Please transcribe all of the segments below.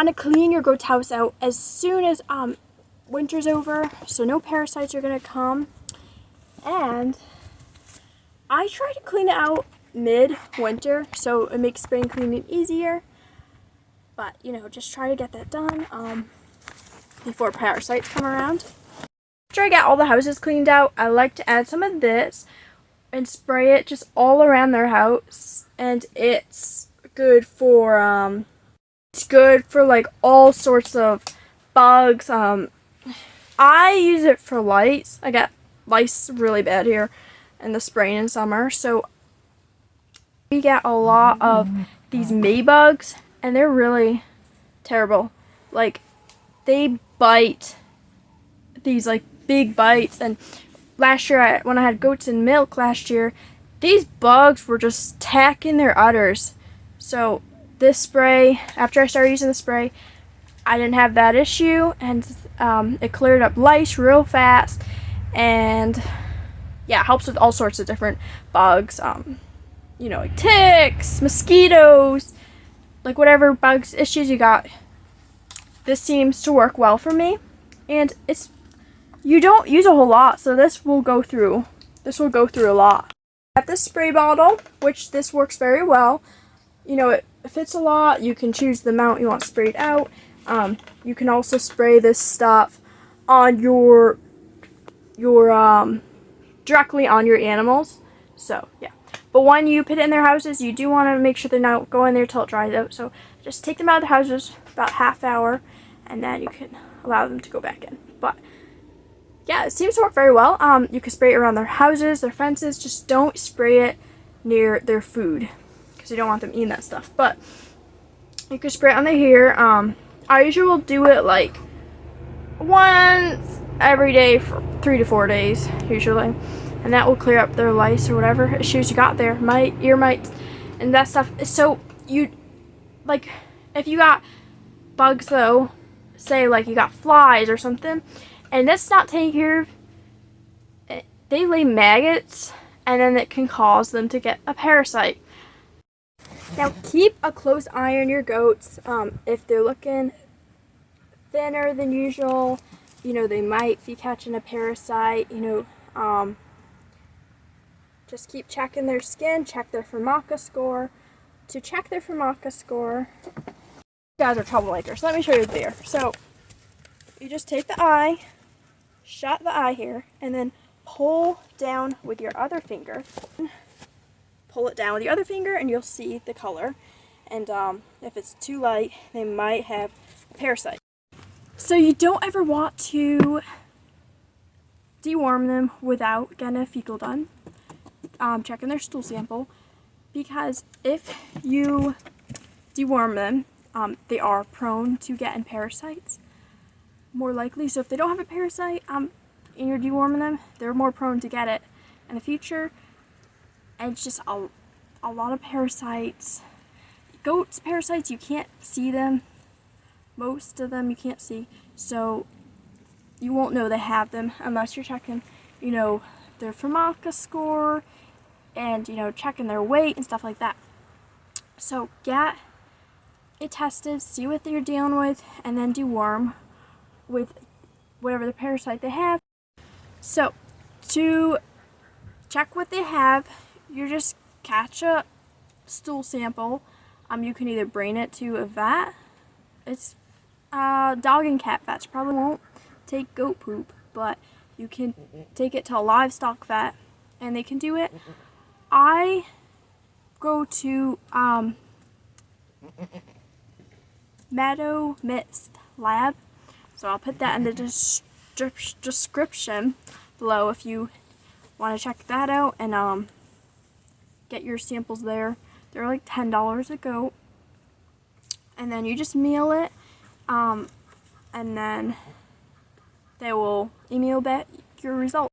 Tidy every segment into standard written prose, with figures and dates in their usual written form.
want to clean your goat's house out as soon as winter's over, so no parasites are going to come. And I try to clean it out mid-winter, so it makes spraying cleaning easier. But, you know, just try to get that done before parasites come around. After I get all the houses cleaned out, I like to add some of this and spray it just all around their house. And it's good for like all sorts of bugs. I use it for lice. I get lice really bad here in the spring and summer, so we get a lot of these May bugs, and they're really terrible. Like, they bite these like big bites, and last year when I had goats and milk last year, these bugs were just tacking their udders. So this spray, after I started using the spray, I didn't have that issue, and it cleared up lice real fast, and yeah, it helps with all sorts of different bugs, you know, like ticks, mosquitoes, like whatever bugs issues you got. This seems to work well for me, and you don't use a whole lot, so this will go through a lot. At this spray bottle, which this works very well, you know, it fits a lot. You can choose the amount you want sprayed out. You can also spray this stuff on your directly on your animals. So yeah, but when you put it in their houses, you do want to make sure they're not going there till it dries out. So just take them out of the houses about half hour, and then you can allow them to go back in. But yeah, it seems to work very well. You can spray it around their houses, their fences. Just don't spray it near their food, because you don't want them eating that stuff. But you can spray it on their hair. I usually will do it like once every day for 3 to 4 days usually, and that will clear up their lice or whatever issues you got there, ear mites and that stuff. So you, like, if you got bugs though, say like you got flies or something, and that's not taken care of, they lay maggots, and then it can cause them to get a parasite. Now keep a close eye on your goats. If they're looking thinner than usual, you know, they might be catching a parasite. You know, just keep checking their skin, check their Formica score. To check their Formica score, you guys are troublemakers. Let me show you there. So you just take the eye, shut the eye here, and then pull down with your other finger. Pull it down with your other finger, and you'll see the color. And if it's too light, they might have a parasite. So you don't ever want to deworm them without getting a fecal done, checking their stool sample, because if you deworm them, they are prone to getting parasites, more likely. So if they don't have a parasite and you're deworming them, they're more prone to get it in the future. And it's just a lot of parasites. Goats, parasites, you can't see them. Most of them you can't see, so you won't know they have them unless you're checking, you know, their Formica score, and, you know, checking their weight and stuff like that. So get it tested, see what you're dealing with, and then deworm with whatever the parasite they have. So to check what they have, you just catch a stool sample. You can either bring it to a vet. It's dog and cat vets probably won't take goat poop, but you can take it to a livestock vet and they can do it. I go to Meadow Mist Lab, so I'll put that in the description below if you want to check that out and get your samples there. They're like $10 a goat, and then you just mail it, and then they will email back your result.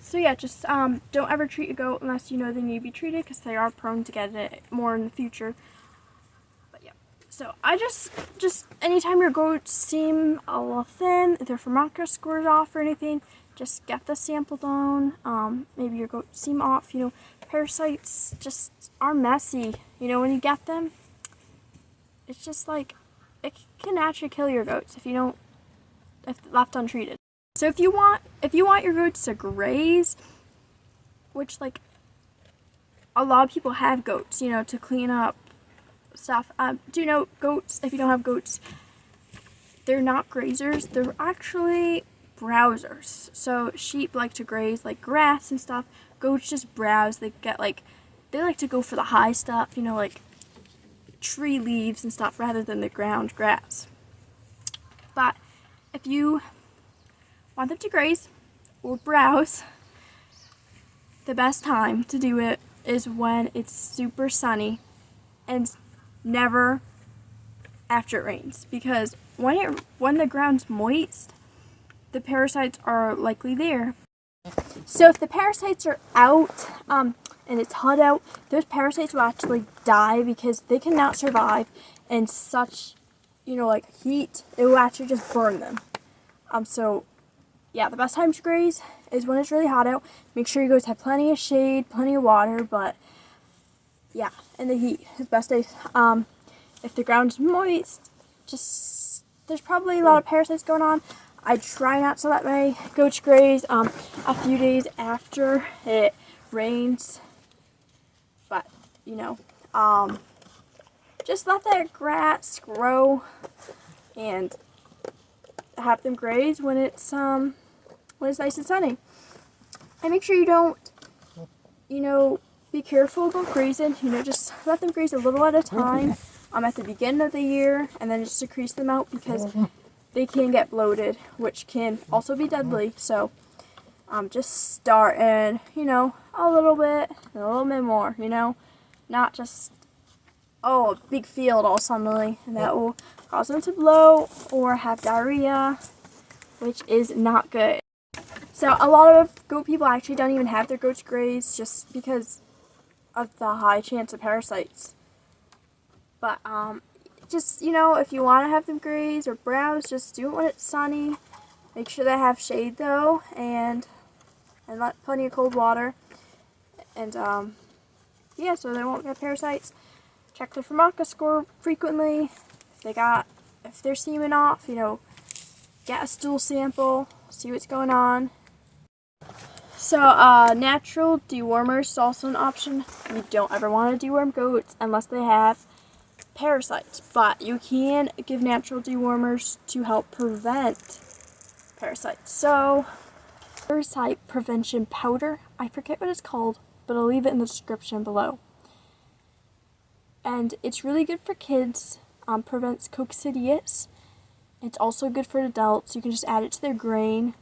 So yeah, just don't ever treat a goat unless you know they need to be treated, because they are prone to get it more in the future. But yeah, so I just anytime your goats seem a little thin, if their Formica scores off or anything, just get the sample done. Maybe your goats seem off. You know, parasites just are messy. You know, when you get them, it's just like it can actually kill your goats if left untreated. So if you want your goats to graze, which like a lot of people have goats, you know, to clean up stuff. Do you know goats, if you don't have goats, they're not grazers, they're actually browsers. So sheep like to graze like grass and stuff. Goats just browse. They like to go for the high stuff, you know, like tree leaves and stuff rather than the ground grass. But if you want them to graze or browse, the best time to do it is when it's super sunny and never after it rains, because when the ground's moist, the parasites are likely there. So if the parasites are out and it's hot out, those parasites will actually die because they cannot survive in such, you know, like heat. It will actually just burn them. So yeah, the best time to graze is when it's really hot out. Make sure you guys have plenty of shade, plenty of water, but yeah, in the heat is best days. If the ground's moist, there's probably a lot of parasites going on. I try not to let my goats graze a few days after it rains, but you know, just let that grass grow and have them graze when it's nice and sunny. And make sure you don't, you know, be careful about grazing. You know, just let them graze a little at a time at the beginning of the year, and then just decrease them out because they can get bloated, which can also be deadly. So just start in, you know, a little bit and a little bit more, you know, not just a big field all suddenly, and that will cause them to bloat or have diarrhea, which is not good. So a lot of goat people actually don't even have their goats graze just because of the high chance of parasites. But just, you know, if you want to have them graze or browse, just do it when it's sunny. Make sure they have shade though, and let plenty of cold water. And yeah, so they won't get parasites. Check their Formica score frequently. If they're seeming off, you know, get a stool sample, see what's going on. So natural dewormers is also an option. You don't ever want to deworm goats unless they have parasites, but you can give natural dewormers to help prevent parasites. So parasite prevention powder, I forget what it's called, but I'll leave it in the description below. And it's really good for kids, prevents coccidius. It's also good for adults. You can just add it to their grain,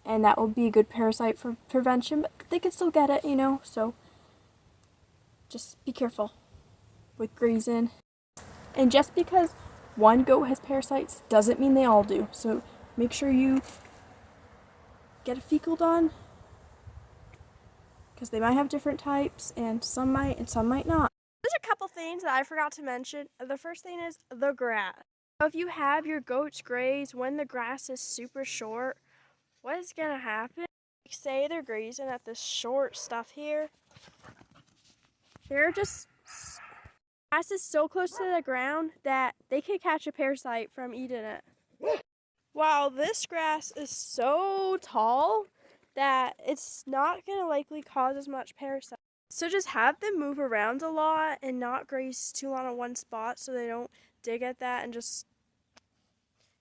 and that will be a good parasite for prevention, but they can still get it, you know, so just be careful with grazing. And just because one goat has parasites doesn't mean they all do, so make sure you get a fecal done, because they might have different types, and some might and some might not. There's a couple things that I forgot to mention. The first thing is the grass. So if you have your goats graze when the grass is super short, what is going to happen? Say they're grazing at this short stuff here. Grass is so close to the ground that they could catch a parasite from eating it. While this grass is so tall that it's not going to likely cause as much parasite. So just have them move around a lot and not graze too long on one spot so they don't dig at that, and just,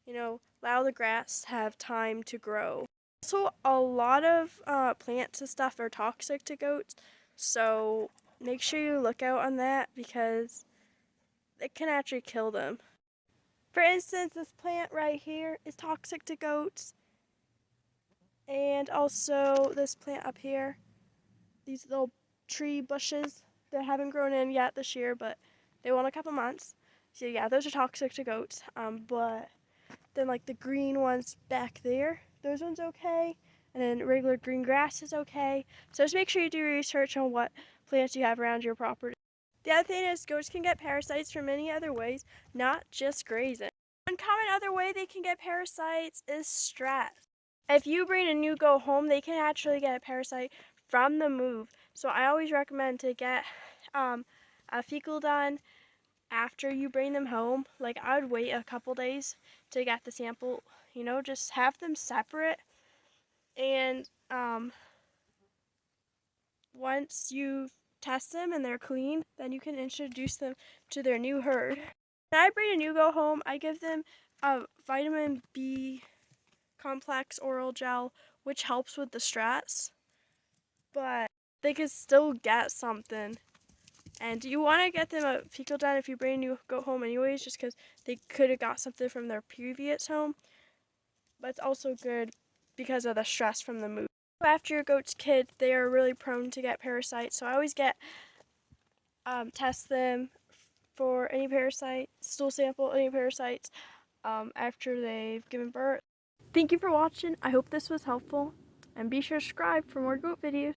you know, allow the grass to have time to grow. Also, a lot of plants and stuff are toxic to goats, so make sure you look out on that because it can actually kill them. For instance, this plant right here is toxic to goats, and also this plant up here, these little tree bushes that haven't grown in yet this year, but they will in a couple months. So yeah, those are toxic to goats. But then like the green ones back there, those ones okay, and then regular green grass is okay. So just make sure you do research on what plants you have around your property. The other thing is goats can get parasites from many other ways, not just grazing. One common other way they can get parasites is stress. If you bring a new goat home, they can actually get a parasite from the move. So I always recommend to get a fecal done after you bring them home. Like, I would wait a couple days to get the sample, you know, just have them separate. And once you test them and they're clean, then you can introduce them to their new herd. When I bring a new goat home, I give them a vitamin B complex oral gel, which helps with the stress, but they could still get something. And you want to get them a fecal done if you bring a new goat home anyways, just because they could have got something from their previous home. But it's also good because of the stress from the move. After your goat's kid, they are really prone to get parasites, so I always test them for any parasite, stool sample, any parasites after they've given birth. Thank you for watching. I hope this was helpful, and be sure to subscribe for more goat videos.